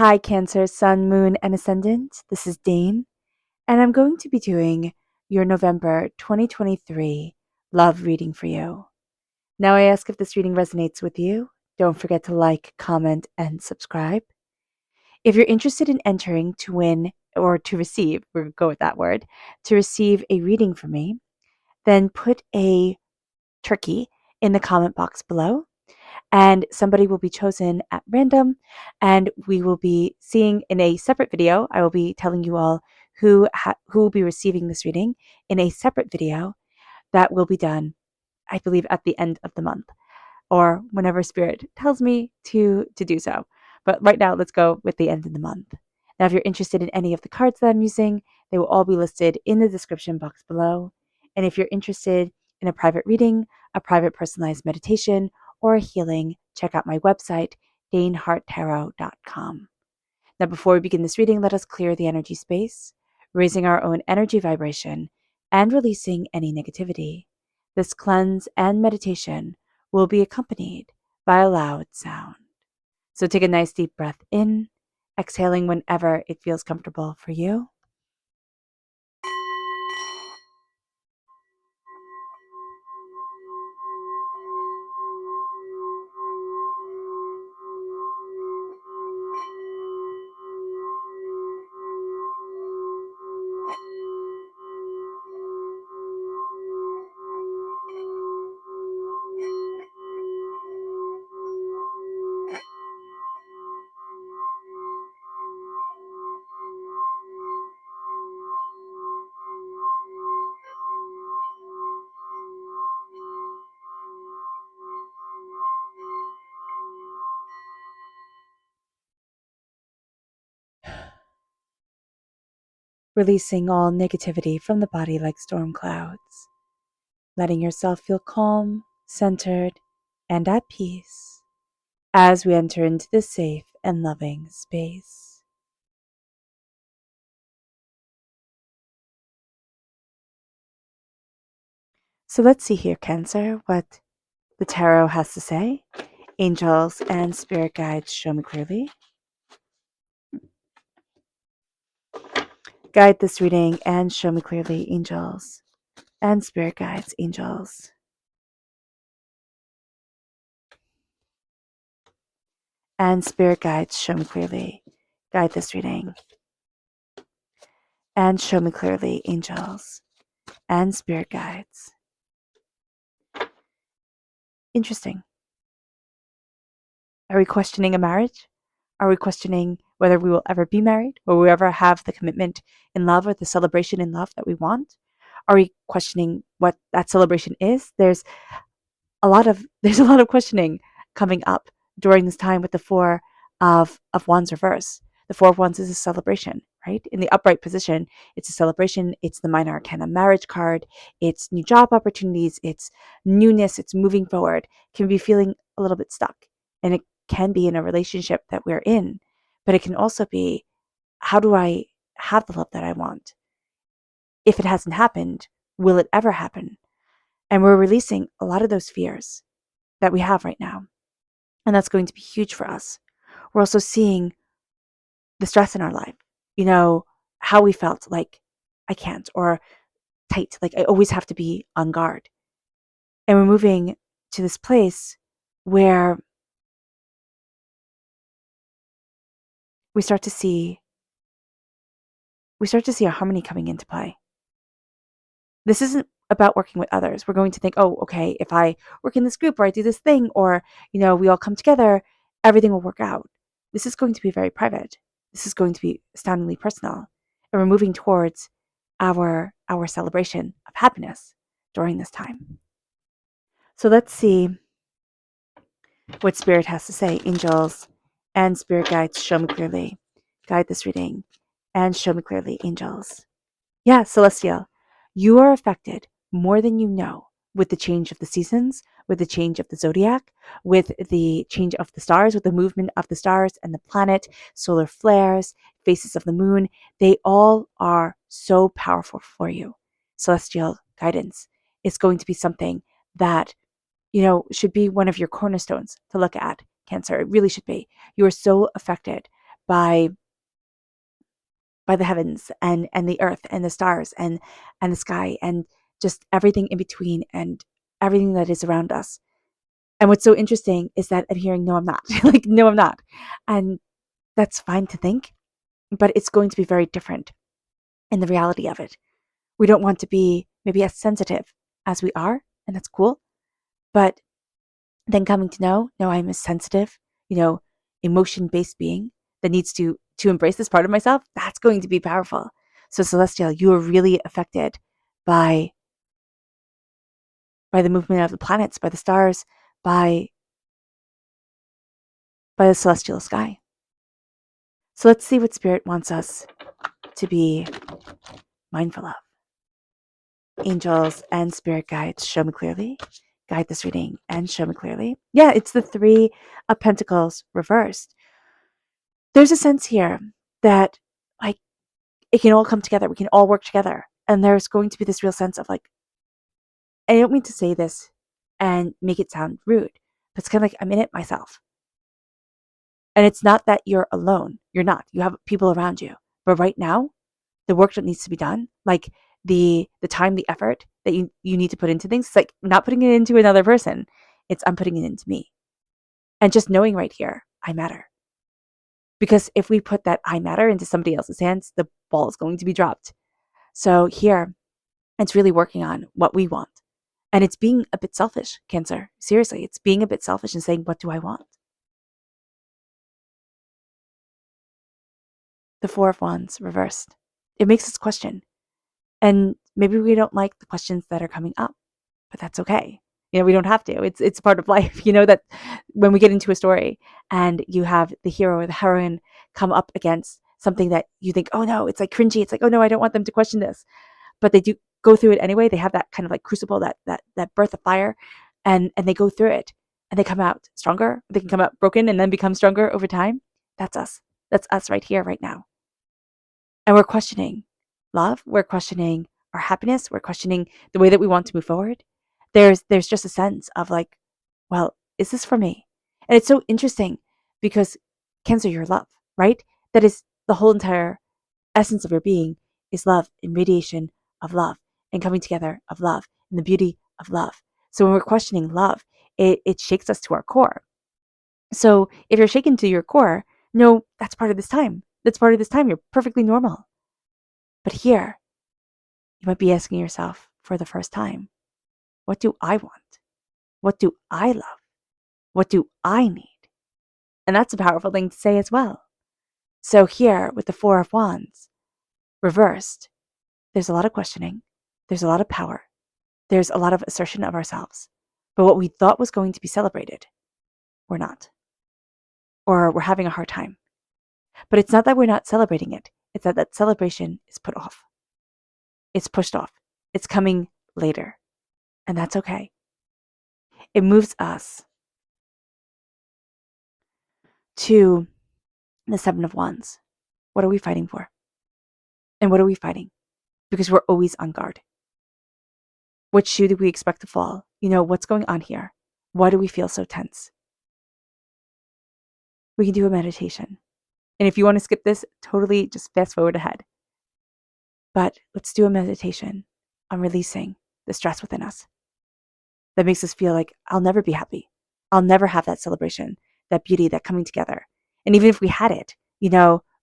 Hi, Cancer, Sun, Moon, and Ascendant. This is Dane, and I'm going to be doing your November 2023 love reading for you. Now, I ask if this reading resonates with you. Don't forget to like, comment, and subscribe. If you're interested in entering to win or to receive, we're going to go with that word, to receive a reading from me, then put a turkey in the comment box below. And somebody will be chosen at random, and we will be seeing in a separate video. I will be telling you all who will be receiving this reading in a separate video that will be done, I believe, at the end of the month or whenever Spirit tells me to do so. But right now, let's go with the end of the month. Now, if you're interested in any of the cards that I'm using, they will all be listed in the description box below. And if you're interested in a private reading, a private personalized meditation, or a healing, check out my website, daneharttarot.com. Now, before we begin this reading, let us clear the energy space, raising our own energy vibration and releasing any negativity. This cleanse and meditation will be accompanied by a loud sound. So take a nice deep breath in, exhaling whenever it feels comfortable for you. Releasing all negativity from the body like storm clouds, letting yourself feel calm, centered, and at peace as we enter into this safe and loving space. So let's see here, Cancer, what the tarot has to say. Angels and spirit guides, show me clearly. Guide this reading and show me clearly, angels and spirit guides, angels. And spirit guides, show me clearly. Guide this reading. And show me clearly, angels and spirit guides. Interesting. Are we questioning a marriage? Are we questioning whether we will ever be married? Will we ever have the commitment in love or the celebration in love that we want? Are we questioning what that celebration is? There's a lot of questioning coming up during this time with the Four of Wands reverse. The Four of Wands is a celebration, right? In the upright position, it's a celebration. It's the Minor Arcana marriage card. It's new job opportunities. It's newness. It's moving forward. Can be feeling a little bit stuck. And it can be in a relationship that we're in. But it can also be, how do I have the love that I want? If it hasn't happened, will it ever happen? And we're releasing a lot of those fears that we have right now. And that's going to be huge for us. We're also seeing the stress in our life, how we felt like I can't, or tight, like I always have to be on guard. And we're moving to this place where we start to see a harmony coming into play. This isn't about working with others. We're going to think, oh, okay, if I work in this group or I do this thing, or, we all come together, everything will work out. This is going to be very private. This is going to be astoundingly personal. And we're moving towards our celebration of happiness during this time. So let's see what Spirit has to say. Angels and spirit guides, show me clearly. Guide this reading and show me clearly, angels. Yeah, Celestial, you are affected more than you know with the change of the seasons, with the change of the zodiac, with the change of the stars, with the movement of the stars and the planet, solar flares, phases of the moon. They all are so powerful for you. Celestial guidance is going to be something that, should be one of your cornerstones to look at, Cancer. It really should be. You are so affected by the heavens and the earth and the stars and the sky and just everything in between and everything that is around us. And what's so interesting is that I'm hearing, no, I'm not. Like, no, I'm not. And that's fine to think, but it's going to be very different in the reality of it. We don't want to be maybe as sensitive as we are, and that's cool. But then coming to know, no, I'm a sensitive, emotion based being that needs to embrace this part of myself, that's going to be powerful. So Celestial, you are really affected by the movement of the planets, by the stars, by the celestial sky. So let's see what Spirit wants us to be mindful of. Angels and spirit guides, show me clearly. Guide this reading and show me clearly. Yeah, it's the Three of Pentacles reversed. There's a sense here that, like, it can all come together. We can all work together. And there's going to be this real sense of, like, I don't mean to say this and make it sound rude, but it's kind of like I'm in it myself. And it's not that you're alone. You're not. You have people around you. But right now, the work that needs to be done, like the time, the effort that you need to put into things, it's like not putting it into another person. It's I'm putting it into me. And just knowing right here, I matter. Because if we put that I matter into somebody else's hands, the ball is going to be dropped. So here, it's really working on what we want. And it's being a bit selfish, Cancer. Seriously, it's being a bit selfish and saying, what do I want? The Four of Wands reversed. It makes us question. And maybe we don't like the questions that are coming up, but that's okay. We don't have to. It's part of life. That when we get into a story and you have the hero or the heroine come up against something that you think, oh no, it's like cringy. It's like, oh no, I don't want them to question this. But they do go through it anyway. They have that kind of like crucible, that birth of fire, and they go through it and they come out stronger. They can come out broken and then become stronger over time. That's us. That's us right here, right now. And we're questioning love. We're questioning our happiness. We're questioning the way that we want to move forward. There's just a sense of like, well, is this for me? And it's so interesting because Cancer, you're love, right? That is the whole entire essence of your being is love and radiation of love and coming together of love and the beauty of love. So when we're questioning love, it shakes us to our core. So if you're shaken to your core, no, that's part of this time. That's part of this time. You're perfectly normal. But here, you might be asking yourself for the first time, what do I want? What do I love? What do I need? And that's a powerful thing to say as well. So here with the Four of Wands reversed, there's a lot of questioning. There's a lot of power. There's a lot of assertion of ourselves. But what we thought was going to be celebrated, we're not. Or we're having a hard time. But it's not that we're not celebrating it. It's that celebration is put off. It's pushed off. It's coming later. And that's okay. It moves us to the Seven of Wands. What are we fighting for? And what are we fighting? Because we're always on guard. What shoe do we expect to fall? What's going on here? Why do we feel so tense? We can do a meditation. And if you want to skip this, totally just fast forward ahead. But let's do a meditation on releasing the stress within us that makes us feel like I'll never be happy. I'll never have that celebration, that beauty, that coming together. And even if we had it,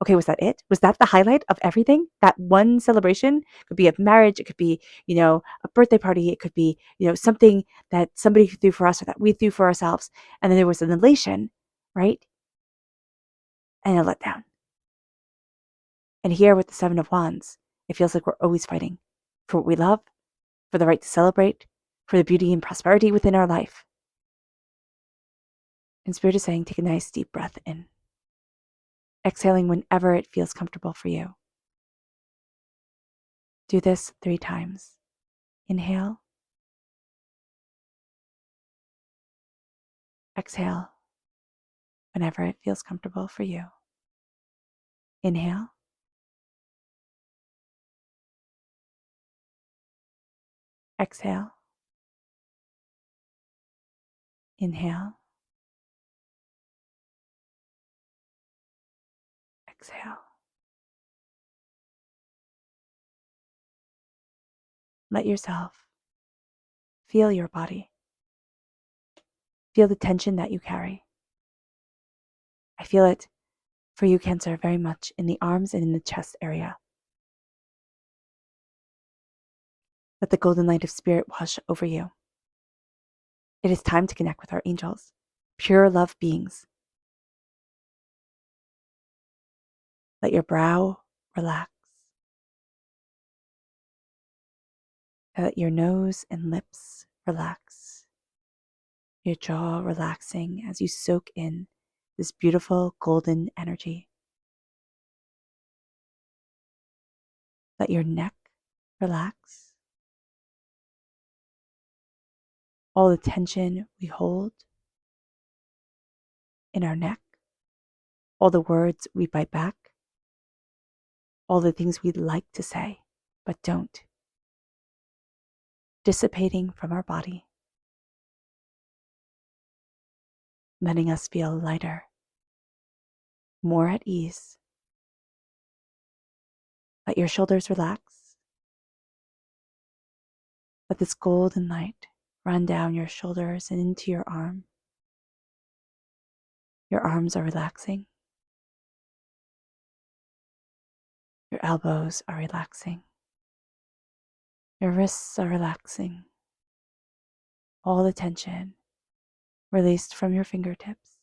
okay, was that it? Was that the highlight of everything? That one celebration could be a marriage. It could be, a birthday party. It could be, something that somebody threw for us or that we threw for ourselves. And then there was an elation, right? And a letdown. And here with the Seven of Wands, it feels like we're always fighting for what we love, for the right to celebrate, for the beauty and prosperity within our life. And Spirit is saying, take a nice deep breath in. Exhaling whenever it feels comfortable for you. Do this 3 times. Inhale. Exhale whenever it feels comfortable for you. Inhale. Exhale. Inhale. exhale. Let yourself feel your body. Feel the tension that you carry. I feel it for you, Cancer, very much in the arms and in the chest area. Let the golden light of spirit wash over you. It is time to connect with our angels, pure love beings. Let your brow relax. Let your nose and lips relax. Your jaw relaxing as you soak in this beautiful golden energy. Let your neck relax. All the tension we hold in our neck, all the words we bite back, all the things we'd like to say but don't, dissipating from our body, letting us feel lighter, more at ease. Let your shoulders relax. Let this golden light run down your shoulders and into your arm. Your arms are relaxing. Your elbows are relaxing. Your wrists are relaxing. All the tension released from your fingertips.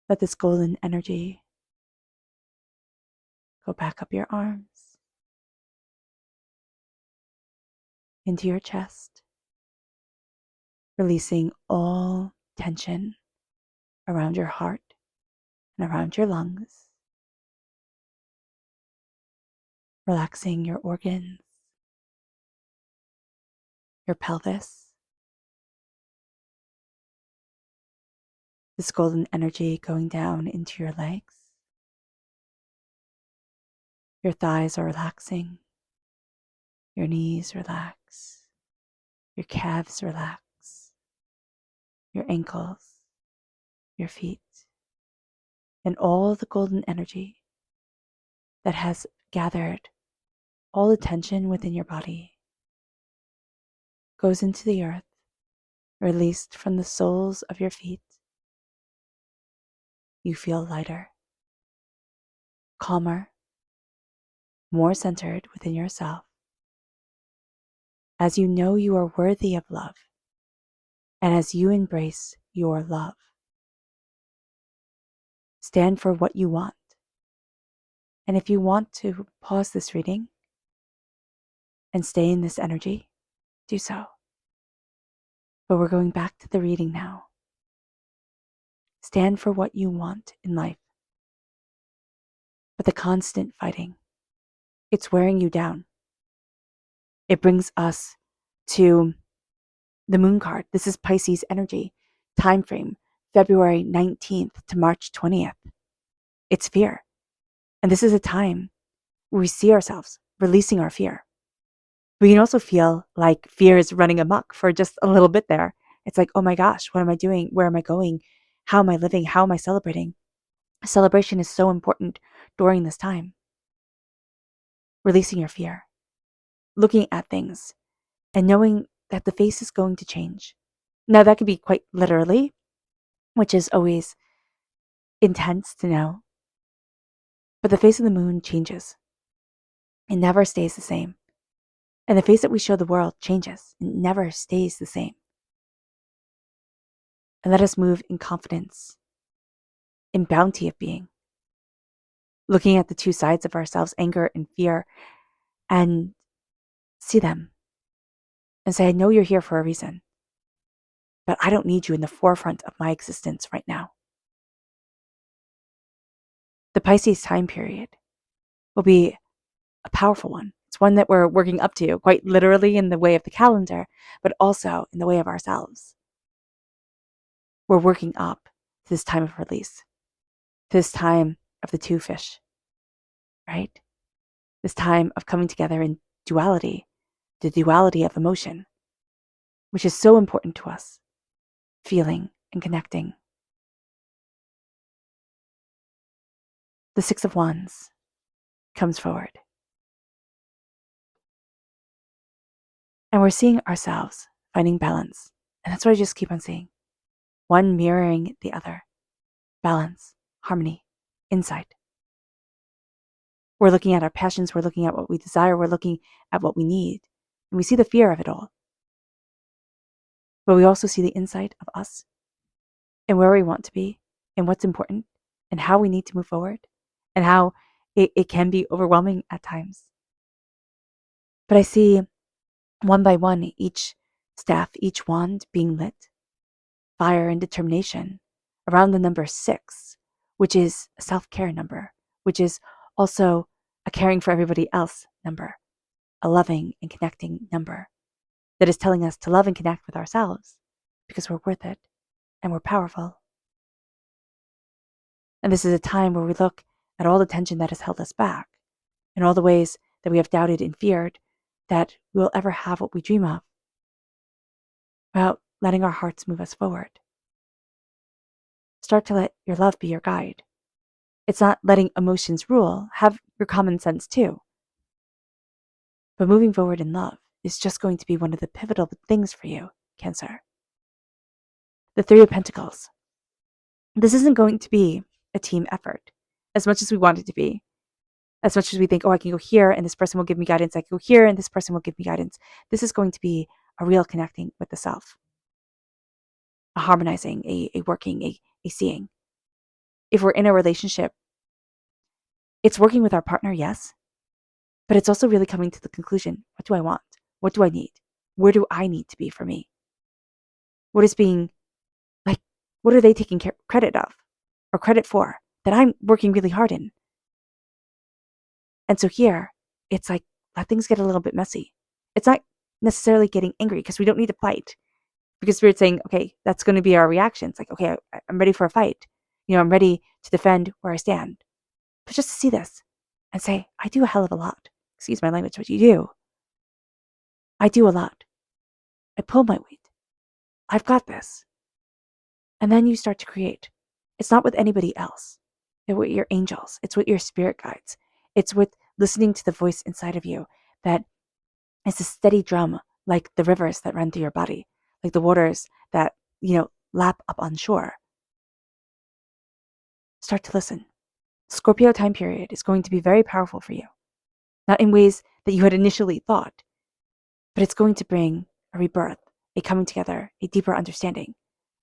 Let this golden energy go back up your arms, into your chest, releasing all tension around your heart and around your lungs, relaxing your organs, your pelvis. This golden energy going down into your legs. Your thighs are relaxing. Your knees relax. Your calves relax. Your ankles, your feet, and all the golden energy that has gathered all the tension within your body goes into the earth, released from the soles of your feet. You feel lighter, calmer, more centered within yourself, as you know you are worthy of love, and as you embrace your love. Stand for what you want. And if you want to pause this reading and stay in this energy, do so. But we're going back to the reading now. Stand for what you want in life. But the constant fighting, it's wearing you down. It brings us to the moon card. This is Pisces energy, time frame, February 19th to March 20th. It's fear. And this is a time where we see ourselves releasing our fear. We can also feel like fear is running amok for just a little bit there. It's like, oh my gosh, what am I doing? Where am I going? How am I living? How am I celebrating? Celebration is so important during this time. Releasing your fear, looking at things, and knowing that the face is going to change. Now, that could be quite literally, which is always intense to know. But the face of the moon changes. It never stays the same. And the face that we show the world changes. It never stays the same. And let us move in confidence, in bounty of being. Looking at the two sides of ourselves, anger and fear, and see them. And say, I know you're here for a reason. But I don't need you in the forefront of my existence right now. The Pisces time period will be a powerful one. It's one that we're working up to, quite literally in the way of the calendar, but also in the way of ourselves. We're working up to this time of release, to this time of the two fish, right? This time of coming together in duality, the duality of emotion. which is so important to us, feeling and connecting. The Six of Wands comes forward. And we're seeing ourselves finding balance. And that's what I just keep on seeing. One mirroring the other. Balance, harmony, insight. We're looking at our passions, we're looking at what we desire, we're looking at what we need. And we see the fear of it all. But we also see the insight of us and where we want to be and what's important and how we need to move forward and how it can be overwhelming at times. But I see one by one, each staff, each wand being lit. Fire and determination around the number 6, which is a self-care number, which is also a caring for everybody else number, a loving and connecting number that is telling us to love and connect with ourselves because we're worth it and we're powerful. And this is a time where we look at all the tension that has held us back and all the ways that we have doubted and feared that we will ever have what we dream of, about letting our hearts move us forward. Start to let your love be your guide. It's not letting emotions rule. Have your common sense too. But moving forward in love is just going to be one of the pivotal things for you, Cancer. The Three of Pentacles. This isn't going to be a team effort as much as we want it to be. As much as we think, oh, I can go here and this person will give me guidance. I can go here and this person will give me guidance. This is going to be a real connecting with the self. A harmonizing, a working, a seeing. If we're in a relationship, it's working with our partner, yes, but it's also really coming to the conclusion, what do I want? What do I need? Where do I need to be for me? What is being, like, what are they taking credit of or credit for that I'm working really hard in? And so here, it's like, let things get a little bit messy. It's not necessarily getting angry because we don't need to fight. Because Spirit's saying, okay, that's going to be our reaction. It's like, okay, I'm ready for a fight. I'm ready to defend where I stand. But just to see this and say, I do a hell of a lot. Excuse my language, but you do. I do a lot. I pull my weight. I've got this. And then you start to create. It's not with anybody else. It's with your angels. It's with your spirit guides. It's with listening to the voice inside of you that is a steady drum, like the rivers that run through your body, like the waters that, lap up on shore. Start to listen. Scorpio time period is going to be very powerful for you. Not in ways that you had initially thought, but it's going to bring a rebirth, a coming together, a deeper understanding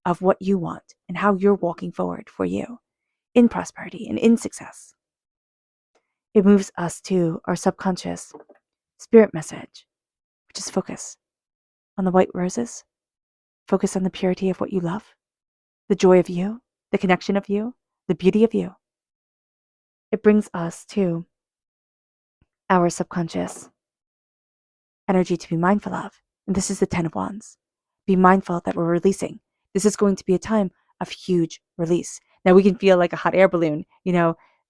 of what you want and how you're walking forward for you in prosperity and in success. It moves us to our subconscious spirit message, which is focus on the white roses, focus on the purity of what you love, the joy of you, the connection of you, the beauty of you. It brings us to our subconscious energy to be mindful of. And this is the 10 of Wands. Be mindful that we're releasing. This is going to be a time of huge release. Now we can feel like a hot air balloon,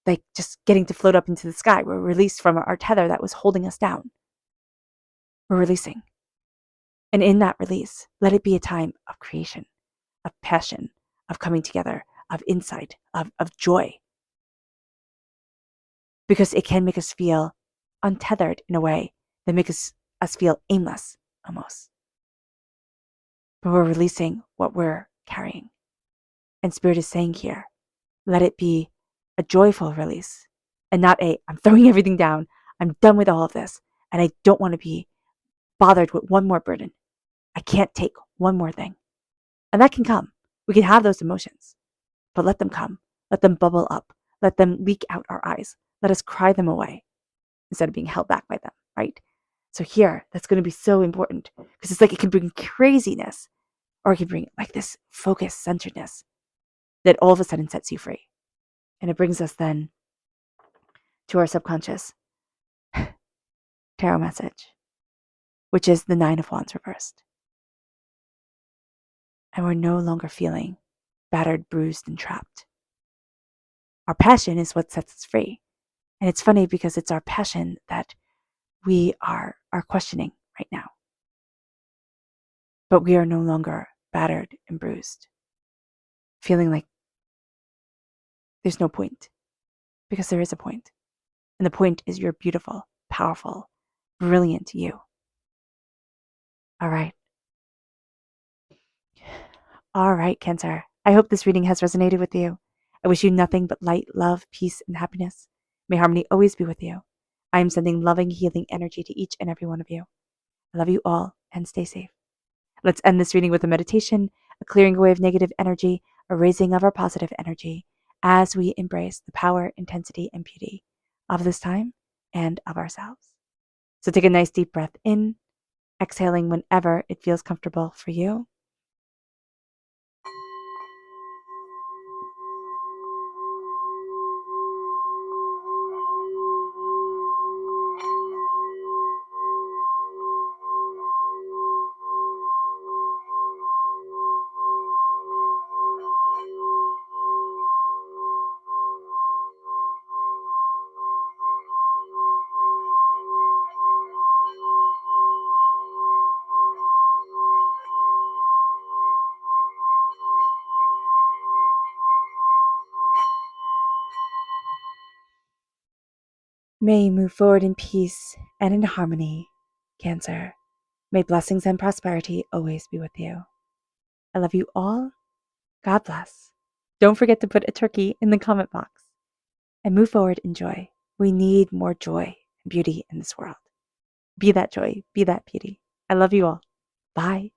like just getting to float up into the sky. We're released from our tether that was holding us down. We're releasing. And in that release, let it be a time of creation, of passion, of coming together, of insight, of joy. Because it can make us feel untethered in a way that makes us feel aimless, almost. But we're releasing what we're carrying. And Spirit is saying here, let it be a joyful release and not I'm throwing everything down. I'm done with all of this. And I don't want to be bothered with one more burden. I can't take one more thing. And that can come. We can have those emotions, but let them come. Let them bubble up. Let them leak out our eyes. Let us cry them away instead of being held back by them, right? So here, that's going to be so important because it's like it can bring craziness or it can bring like this focus, centeredness that all of a sudden sets you free. And it brings us then to our subconscious tarot message, which is the 9 of Wands reversed. And we're no longer feeling battered, bruised, and trapped. Our passion is what sets us free. And it's funny because it's our passion that we are questioning right now. but we are no longer battered and bruised, feeling like there's no point, because there is a point. And the point is you're beautiful, powerful, brilliant you. All right. All right, Cancer. I hope this reading has resonated with you. I wish you nothing but light, love, peace, and happiness. May harmony always be with you. I am sending loving, healing energy to each and every one of you. I love you all and stay safe. Let's end this reading with a meditation, a clearing away of negative energy, a raising of our positive energy as we embrace the power, intensity, and beauty of this time and of ourselves. So take a nice deep breath in, exhaling whenever it feels comfortable for you. May you move forward in peace and in harmony, Cancer. May blessings and prosperity always be with you. I love you all. God bless. Don't forget to put a turkey in the comment box. And move forward in joy. We need more joy and beauty in this world. Be that joy, be that beauty. I love you all. Bye.